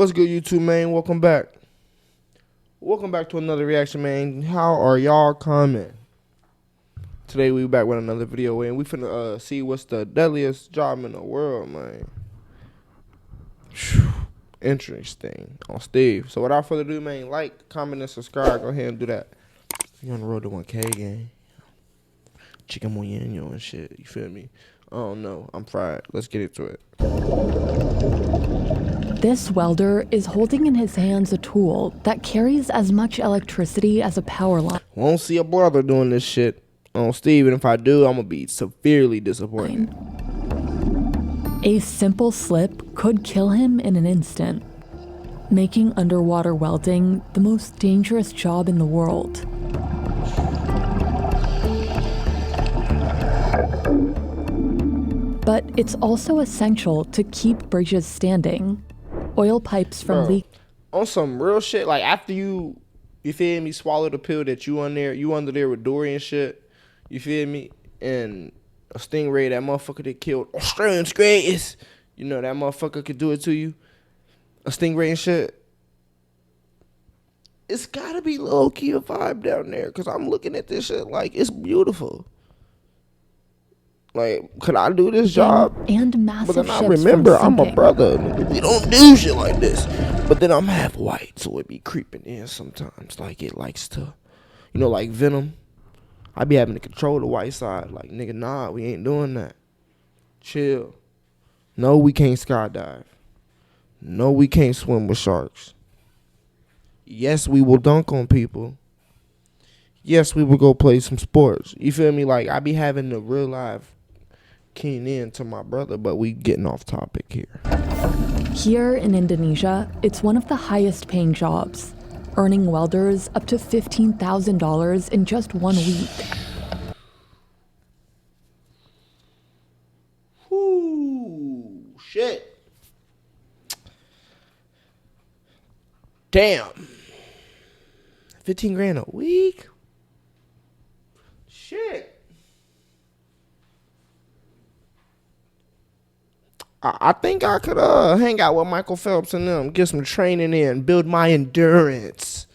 What's good, YouTube, man? Welcome back. Welcome back to another reaction, man. How are y'all coming? Today we back with another video, and we finna see what's the deadliest job in the world, man. Interesting. On Steve. So without further ado, man, like, comment, and subscribe. Go ahead and do that. You on the road to 1K, gang. Chicken moñeño and shit. You feel me? I don't know. I'm fried. Let's get into it. This welder is holding in his hands a tool that carries as much electricity as a power line. Won't see a brother doing this shit on Steve, and if I do, I'm gonna be severely disappointed. A simple slip could kill him in an instant, making underwater welding the most dangerous job in the world. But it's also essential to keep bridges standing. Oil pipes from leak. On some real shit, like after you feel me, swallow the pill that you under there with Dory and shit, you feel me, and a stingray, that motherfucker that killed Australian's greatest, you know, that motherfucker could do it to you, a stingray and shit. It's gotta be low-key a vibe down there, because I'm looking at this shit like, it's beautiful. Like, could I do this job? And massive but then I ships remember from I'm a brother. We don't do shit like this. But then I'm half white, so it be creeping in sometimes. Like it likes to, you know, like Venom. I be having to control the white side. Like, nigga, nah, we ain't doing that. Chill. No, we can't skydive. No, we can't swim with sharks. Yes, we will dunk on people. Yes, we will go play some sports. You feel me? Like, I be having the real life keen in to my brother, but we getting off topic here. Here in Indonesia, it's one of the highest paying jobs, earning welders up to $15,000 in just 1 week. Whoo, shit. Damn. 15 grand a week? Shit. I think I could hang out with Michael Phelps and them, get some training in, build my endurance.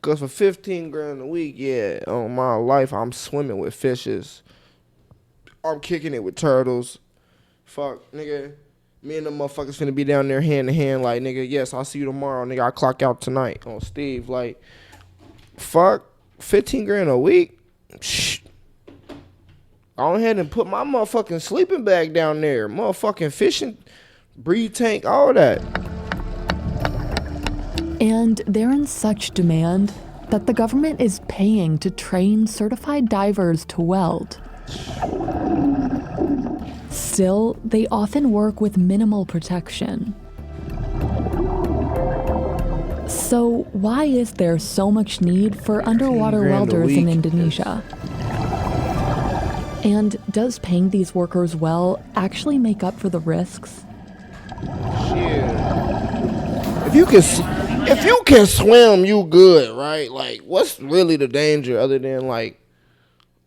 Cause for 15 grand a week, yeah, on my life, I'm swimming with fishes. I'm kicking it with turtles. Fuck, nigga. Me and them motherfuckers finna be down there hand to hand, like, nigga, yes, I'll see you tomorrow, nigga. I clock out tonight on Steve. Like, fuck, 15 grand a week? Shh. Go ahead and put my motherfucking sleeping bag down there. Motherfucking fishing, breed tank, all that. And they're in such demand that the government is paying to train certified divers to weld. Still, they often work with minimal protection. So why is there so much need for underwater welders in Indonesia? And does paying these workers well actually make up for the risks? Shit. If you can swim, you good, right? Like, what's really the danger other than like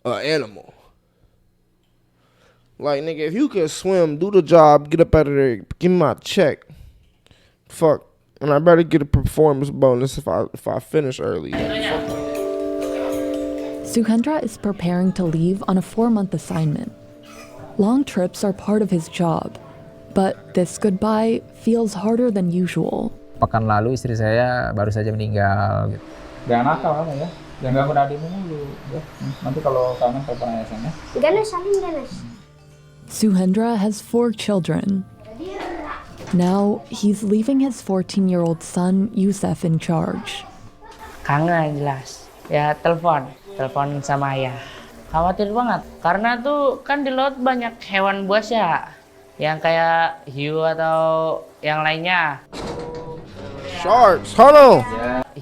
an animal? Like, nigga, if you can swim, do the job, get up out of there, give me my check. Fuck, and I better get a performance bonus if I finish early. Like, fuck. Suhendra is preparing to leave on a 4-month assignment. Long trips are part of his job, but this goodbye feels harder than usual. Pekan lalu istri saya baru saja meninggal. Jangan nakal kamu ya, jangan ganggu adikmu dulu. Ya. Nanti kalau kangen telepon ayah ya. Ganas, saling ganas. Suhendra has 4 children. Now he's leaving his 14-year-old son Yusuf in charge. Kangen jelas. Ya telepon sama ayah. Khawatir banget, karena tuh kan di laut banyak hewan buas ya, yang kayak hiu atau yang lainnya. Sharks, hold on.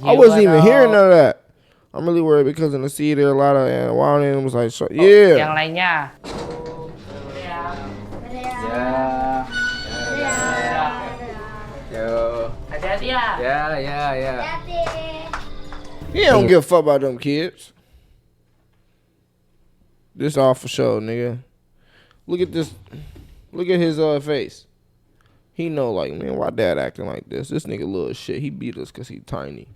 I wasn't even hearing none of that. I'm really worried because in the sea there are a lot of wild animals like sharks. Yeah. Yang lainnya. Yo. Hati-hati ya. Ya. He don't give a fuck about them kids. This all for show, nigga. Look at this. Look at his face. He know like, man, why dad acting like this? This nigga little shit. He beat us cause he tiny.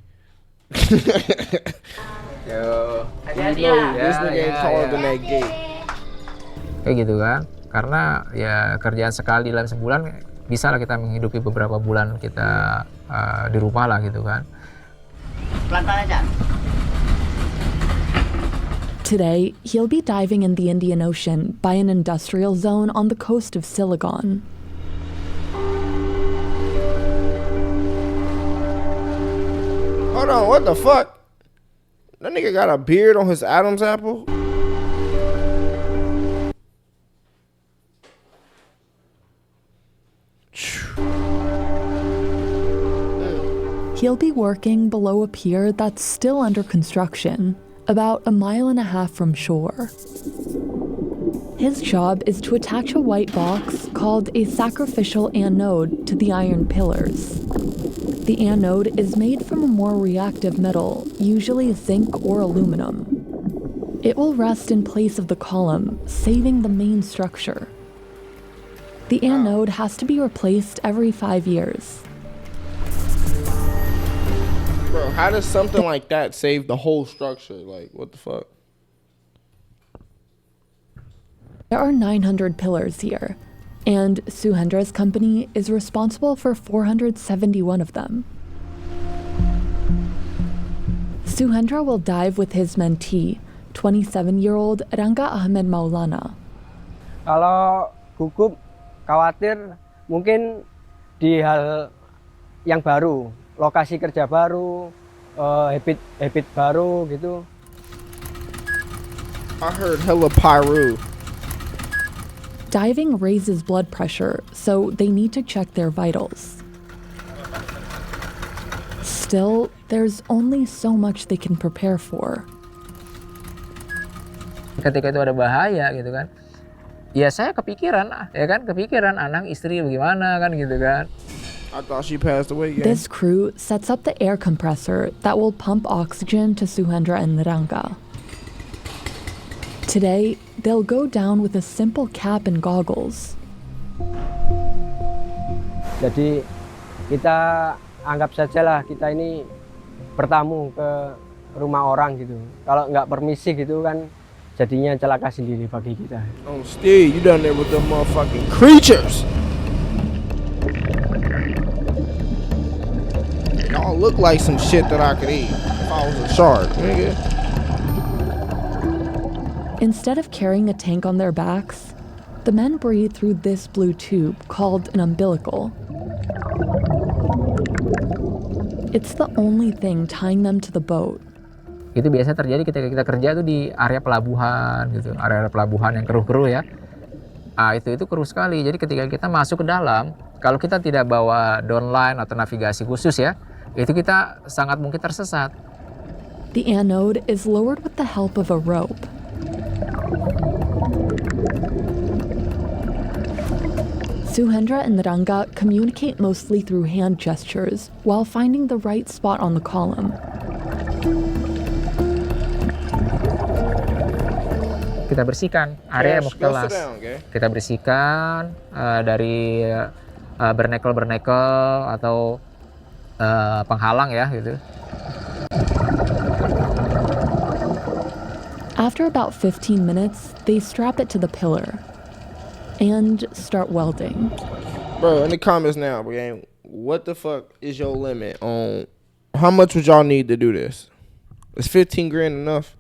Yo. Hati-hati You know, ya. this nigga ain't taller than that gate. Kayak gitu kan. Karena ya kerjaan sekali dalam sebulan bisa lah kita menghidupi beberapa bulan kita di rumah lah gitu kan. Pelan-pelan aja. Today, he'll be diving in the Indian Ocean by an industrial zone on the coast of Siligon. Hold on, what the fuck? That nigga got a beard on his Adam's apple? He'll be working below a pier that's still under construction, about 1.5 miles from shore. His job is to attach a white box called a sacrificial anode to the iron pillars. The anode is made from a more reactive metal, usually zinc or aluminum. It will rest in place of the column, saving the main structure. The anode has to be replaced every 5 years. Bro, how does something like that save the whole structure? Like, what the fuck? There are 900 pillars here, and Suhendra's company is responsible for 471 of them. Suhendra will dive with his mentee, 27-year-old Rangga Ahmed Maulana. Kalau gugup, khawatir mungkin di hal yang baru, lokasi kerja baru, habit baru gitu. I heard hella pyro. Diving raises blood pressure, so they need to check their vitals. Still, there's only so much they can prepare for. Ketika itu ada bahaya gitu kan. Ya saya kepikiran anak istri bagaimana kan gitu kan. I thought she passed away. Yeah. This crew sets up the air compressor that will pump oxygen to Suhendra and Rangga. Today, they'll go down with a simple cap and goggles. Jadi kita anggap sajalah kita ini bertamu ke rumah orang gitu. Kalau nggak permisi gitu kan jadinya celaka sendiri bagi kita. Oh, Steve, you done there with the motherfucking creatures. Y'all look like some shit that I could eat if I was a shark, nigga. Instead of carrying a tank on their backs, the men breathe through this blue tube called an umbilical. It's the only thing tying them to the boat. Itu biasa terjadi ketika kita kerja tuh di area pelabuhan gitu, area pelabuhan yang keruh-keruh ya. Itu keruh sekali. Jadi ketika kita masuk ke dalam, kalau kita tidak bawa downline atau navigasi khusus ya, itu kita sangat mungkin tersesat. The anode is lowered with the help of a rope. Suhendra and Rangga communicate mostly through hand gestures while finding the right spot on the column. Kita bersihkan area yang mau kita las. Okay? Kita bersihkan dari bernekel atau penghalang ya gitu. After about 15 minutes, they strap it to the pillar and start welding. Bro, in the comments now, bro, what the fuck is your limit on how much would y'all need to do this? Is 15 grand enough?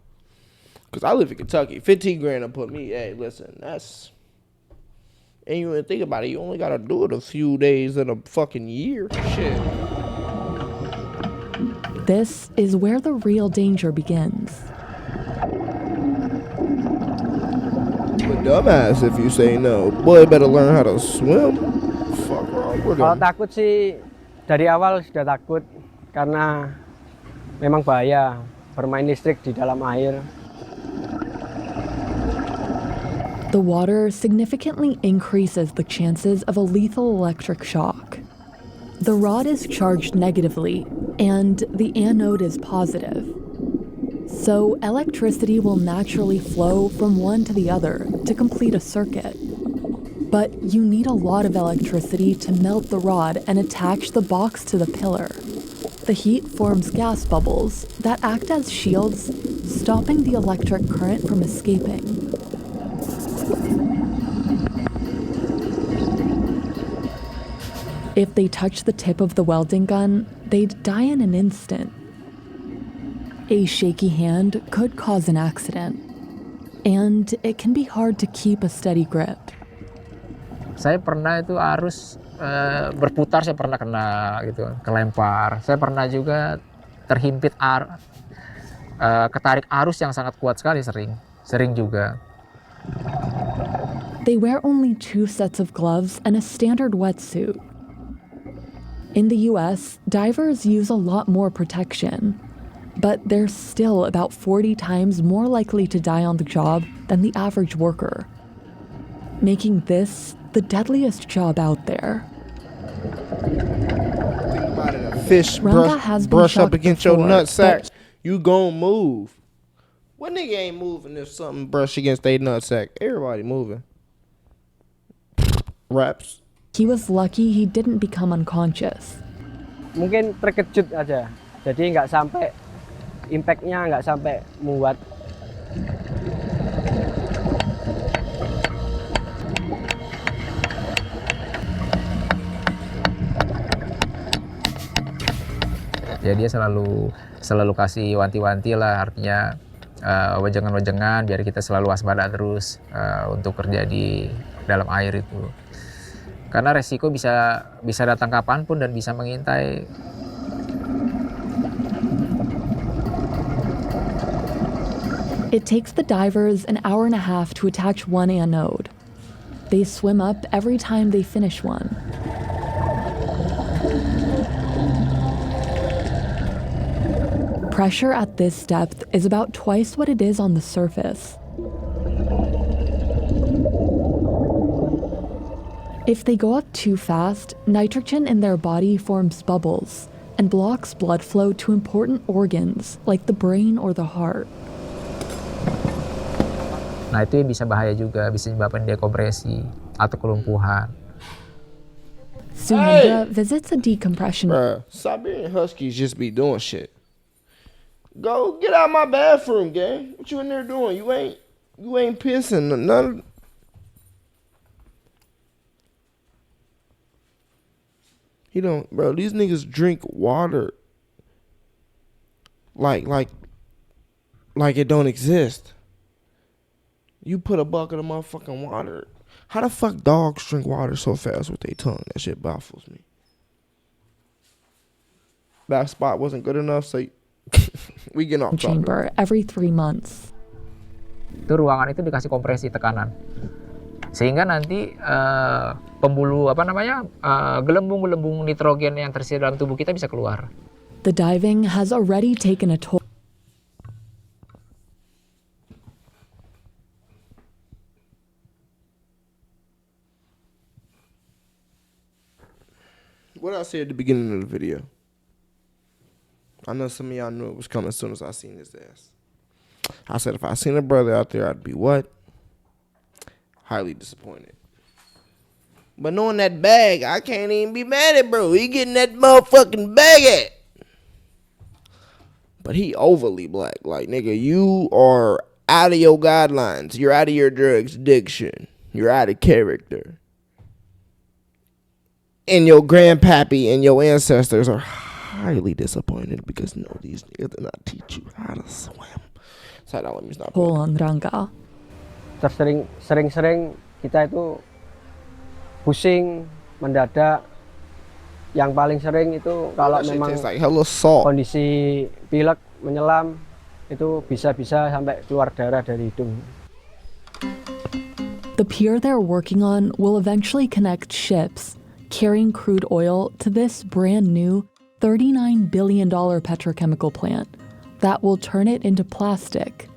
Because I live in Kentucky. 15 grand to put me, hey, listen, that's... And you even think about it, you only got to do it a few days in a fucking year. Shit. This is where the real danger begins. But dumbass if you say no. Boy, better learn how to swim. Fuck wrong with Kalau him. takut sih dari awal sudah takut karena memang bahaya bermain listrik di dalam air. The water significantly increases the chances of a lethal electric shock. The rod is charged negatively, and the anode is positive. So electricity will naturally flow from one to the other to complete a circuit. But you need a lot of electricity to melt the rod and attach the box to the pillar. The heat forms gas bubbles that act as shields, stopping the electric current from escaping. If they touch the tip of the welding gun, they'd die in an instant. A shaky hand could cause an accident, and it can be hard to keep a steady grip. Saya pernah itu arus berputar, saya pernah kena gitu, kelempar. Saya pernah juga terhimpit ketarik arus yang sangat kuat sekali, sering juga. They wear only 2 sets of gloves and a standard wetsuit. In the US, divers use a lot more protection, but they're still about 40 times more likely to die on the job than the average worker, making this the deadliest job out there. Think about it, a fish Ranga has been brush up shocked against your before, nutsack, you gon' move. What nigga ain't moving if something brush against their nutsack? Everybody moving. Raps. He was lucky he didn't become unconscious. Mungkin terkejut aja, jadi nggak sampai impactnya nggak sampai muat. Ya dia selalu kasih wanti-wanti lah, artinya wejangan-wejangan biar kita selalu waspada terus untuk kerja di dalam air itu. Karena resiko bisa datang kapanpun dan bisa mengintai. It takes the divers an hour and a half to attach one anode. They swim up every time they finish one. Pressure at this depth is about twice what it is on the surface. If they go up too fast, nitrogen in their body forms bubbles and blocks blood flow to important organs like the brain or the heart. Nah itu bisa bahaya juga, bisa menyebabkan dekompresi atau kelumpuhan. Suhendra visits a decompression. Bruh, Siberian Huskies just be doing shit. Go get out my bathroom, gang. What you in there doing? You ain't pissing none. He don't, bro. These niggas drink water like it don't exist. You put a bucket of motherfucking water. How the fuck dogs drink water so fast with their tongue? That shit baffles me. That spot wasn't good enough, so we get off chamber every 3 months. Itu ruangan itu dikasih kompresi tekanan. Sehingga nanti pembuluh gelembung-gelembung nitrogen yang tersedia dalam tubuh kita bisa keluar. The diving has already taken a toll. What I said at the beginning of the video. I know some of y'all knew it was coming as soon as I seen his ass. I said if I seen a brother out there, I'd be what? Highly disappointed. But knowing that bag, I can't even be mad at bro. He getting that motherfucking bag at. But he overly black. Like, nigga, you are out of your guidelines. You're out of your drugs addiction. You're out of character. And your grandpappy and your ancestors are highly disappointed because no, these niggas did not teach you how to swim. So now let me stop. Pull on Ranga. Sering-sering kita itu pusing, mendadak. Yang paling sering itu kalau memang like kondisi pilek menyelam itu bisa-bisa sampai keluar darah dari hidung. The pier they're working on will eventually connect ships carrying crude oil to this brand new $39 billion petrochemical plant that will turn it into plastic.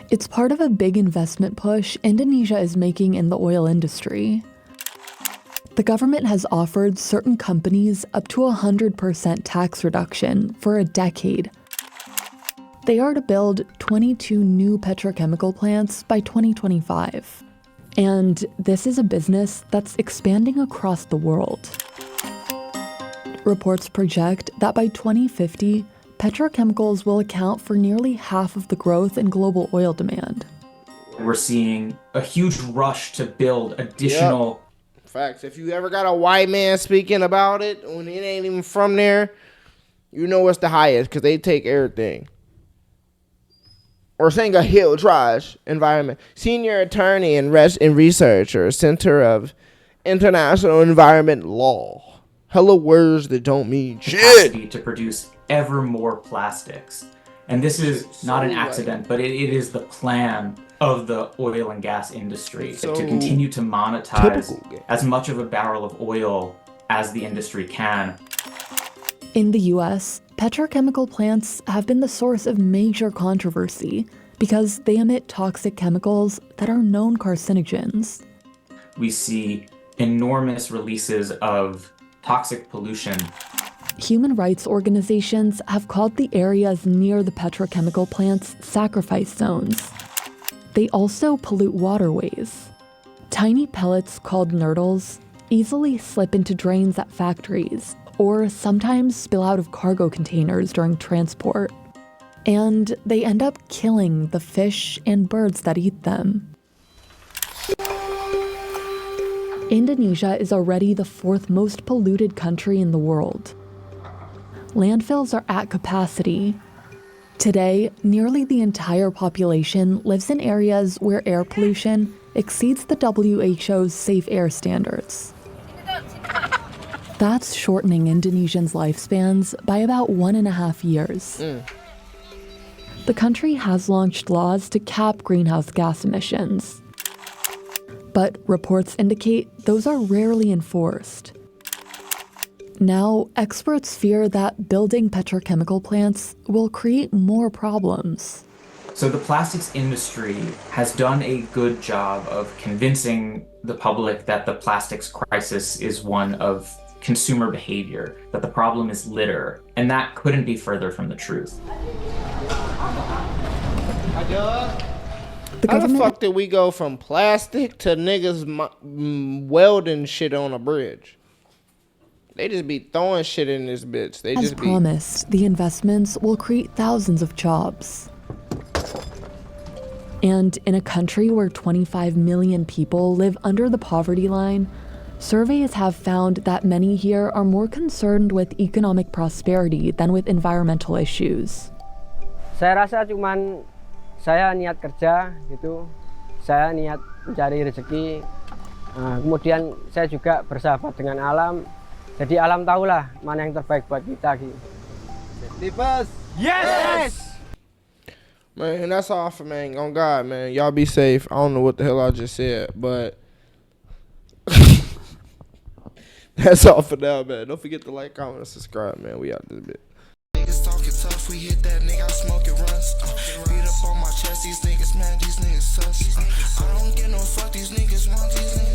It's part of a big investment push Indonesia is making in the oil industry. The government has offered certain companies up to 100% tax reduction for a decade. They are to build 22 new petrochemical plants by 2025. And this is a business that's expanding across the world. Reports project that by 2050, petrochemicals will account for nearly half of the growth in global oil demand. We're seeing a huge rush to build additional... Facts. If you ever got a white man speaking about it when it ain't even from there, you know it's the highest because they take everything. Or saying a hill trash environment. Senior attorney and researcher, Center of International Environment Law. Hello words that don't mean shit. To produce ever more plastics. And this is not an accident, but it is the plan of the oil and gas industry to continue to monetize as much of a barrel of oil as the industry can. In the US, petrochemical plants have been the source of major controversy because they emit toxic chemicals that are known carcinogens. We see enormous releases of toxic pollution. Human rights organizations have called the areas near the petrochemical plants sacrifice zones. They also pollute waterways. Tiny pellets called nurdles easily slip into drains at factories, or sometimes spill out of cargo containers during transport. And they end up killing the fish and birds that eat them. Indonesia is already the fourth most polluted country in the world. Landfills are at capacity. Today, nearly the entire population lives in areas where air pollution exceeds the WHO's safe air standards. That's shortening Indonesians' lifespans by about 1.5 years. The country has launched laws to cap greenhouse gas emissions. But reports indicate those are rarely enforced. Now, experts fear that building petrochemical plants will create more problems. So the plastics industry has done a good job of convincing the public that the plastics crisis is one of consumer behavior, that the problem is litter, and that couldn't be further from the truth. How the fuck did we go from plastic to niggas welding shit on a bridge? They just be throwing shit in this bitch. They As just be... promised, the investments will create thousands of jobs. And in a country where 25 million people live under the poverty line, surveys have found that many here are more concerned with economic prosperity than with environmental issues. Saya rasa cuman saya niat kerja gitu, saya niat mencari rezeki, kemudian saya juga bersahabat dengan alam. Jadi alam tahulah mana yang terbaik buat kita gitu. Yes! Man, that's all for man. On God, man. Y'all be safe. I don't know what the hell I just said, but that's all for now, man. Don't forget to like, comment, and subscribe, man. We out this bit. Niggas talking tough, we hit that nigga, I smoke it runs. Beat up on my chest, these niggas, man, these niggas sus. I don't get no fuck, these niggas want these niggas.